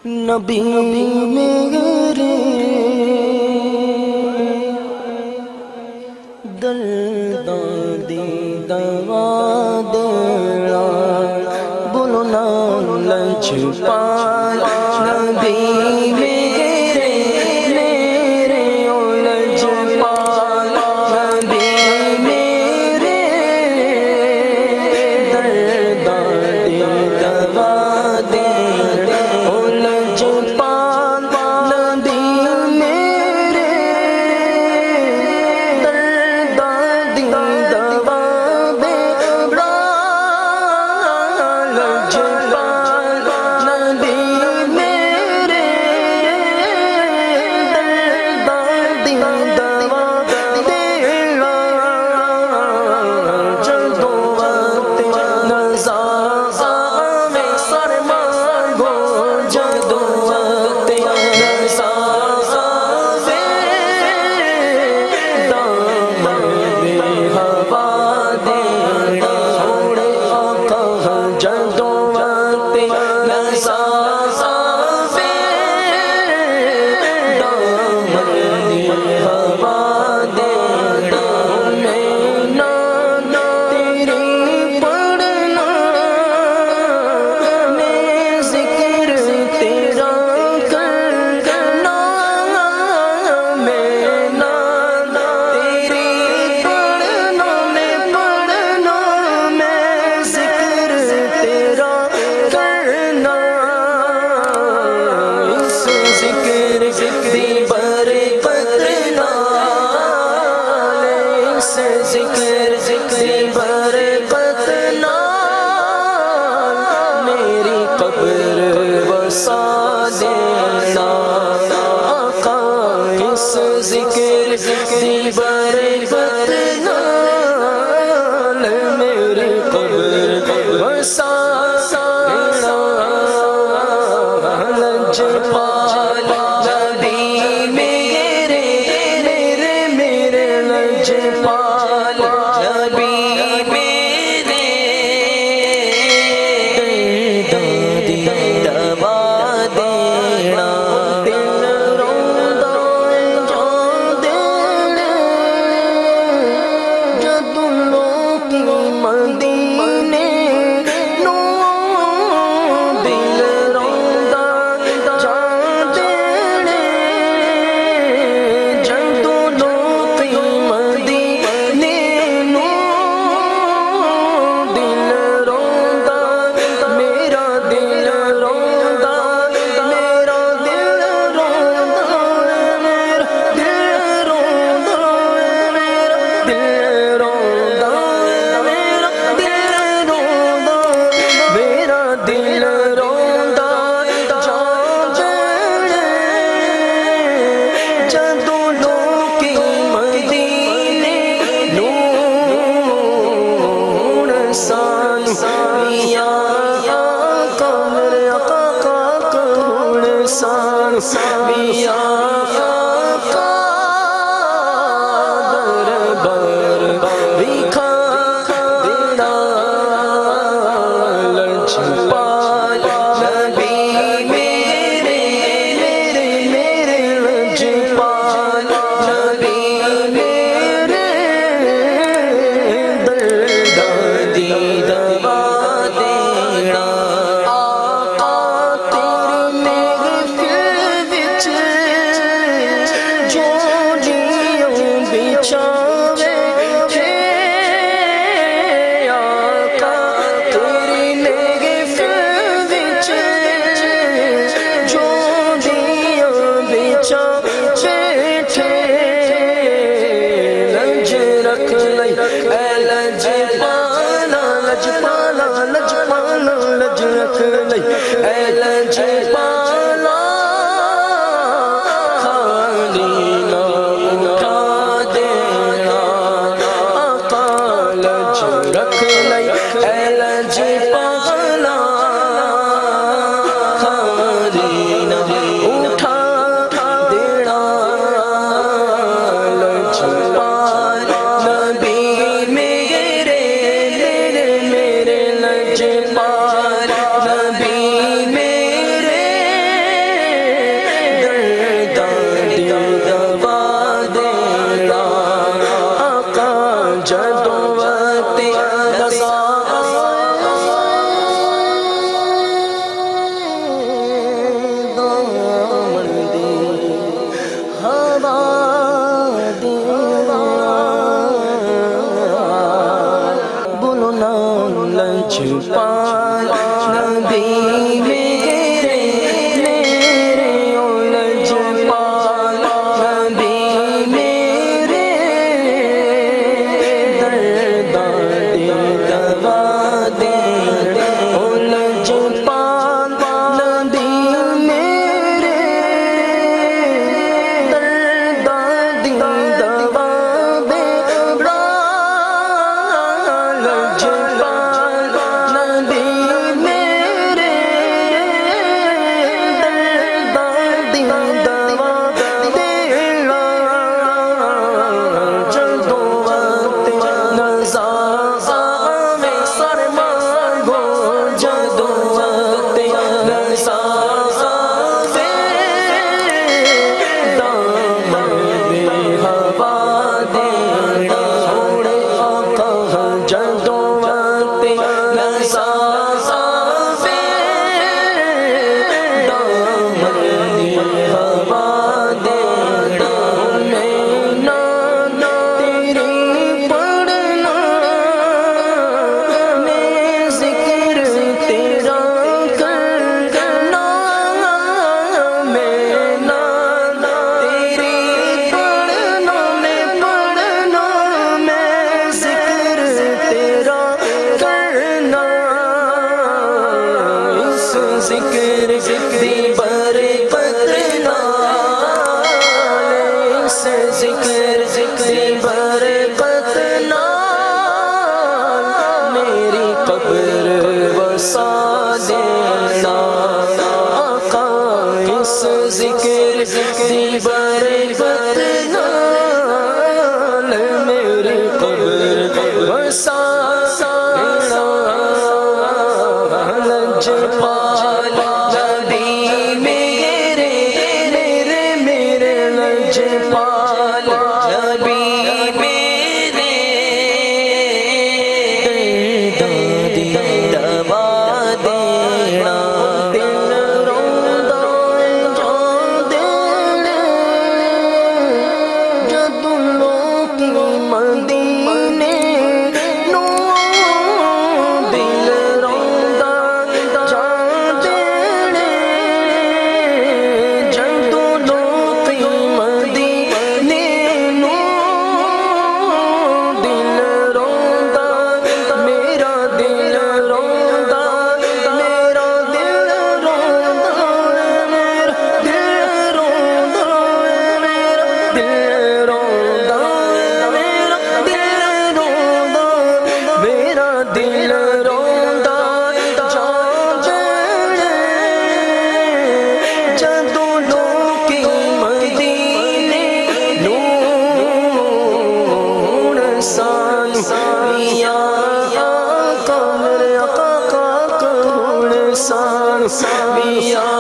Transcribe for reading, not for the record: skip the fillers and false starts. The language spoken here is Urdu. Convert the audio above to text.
نبی میرے درداں دی دوا دینا بولو نا لجپال نبی میرے میرے او لجپال نبی میرے درداں دی دوا دینا او لجپال نبی میرے درداں دی دوا دینا لجپال نبی میرے درداں دی دوا دینا جدوں وقت نزا آوے سر مانگو جدوں وقت نزا آوے دامن بے ہوا دینا سونے آقا جدوں وقت نزا آوے دامن بے ہوا دینا میں نانا تیری پڑھنا میں ذکر تیرا کرنا میں نانا تیری پڑھنا میں ذکر تیرا کرنا اس ذکر دی برکت نال اس ذکر دی برکت نال میری قبر وسا دینا آقا اس ذکر دی برکت نال میری قبر وسا دینا لجپال نبی میرے میرے میرے لجپال نبی میرے درداں دی دوا دینا دل روندا جان دینے جدوں لوکی مدینے نوں دل روندا جان دینے جدوں لوکی مدینے نوں دل روندا میرا دل روندا میرا دل روندا میرا دل روندا میرا دل روندا میرا دل روندا میرا دل روندا جان دینے جدوں لوکی مدینے نون سان یا آقا میرے آقا کون سان یا آقا دربار وکھا دینا لجپال نبی میرے میرے میرے لجپال نبی میرے درداں دی دوا دینا آقا تیری محفل وچ پال نبی میرے میرے لج پال نبی میرے درداں دوا دے لج پال نبی میرے درداں دوا دے لج پال نبی میرے درداں دوا دے جدوں وقت نزا میں سر مانگو جدوں وقت نزا دامن دے ہوا دینا سونے آقا جدوں وقت نزا دامن دے ہوا دینا میں تیری پڑھنا میں ذکر تیرا کرنا میں تیری پڑھنا میں ذکر تیرا کرنا اس ذکر دی برکت نال اس ذکر دی برکت نال میری قبر وسا دینا آقا اس ذکر دی برکت نال میری قبر وسا لج پال نبی میرے میرے میرے لج پال نبی میرے دادی دوا دینا دل روندا جان دینے جدوں لوکی مدینے نوں دل روندا جان دینے جدوں لوکی مدینے نوں دل روندا میرا دل روندا میرا دل روندا میرا دل روندا میرا دل روندا میرا دل روندا میرا دل روندا جان دینے جدوں لوکی مدینے نون سانو میاں آقا میرے آقا کون سانو میاں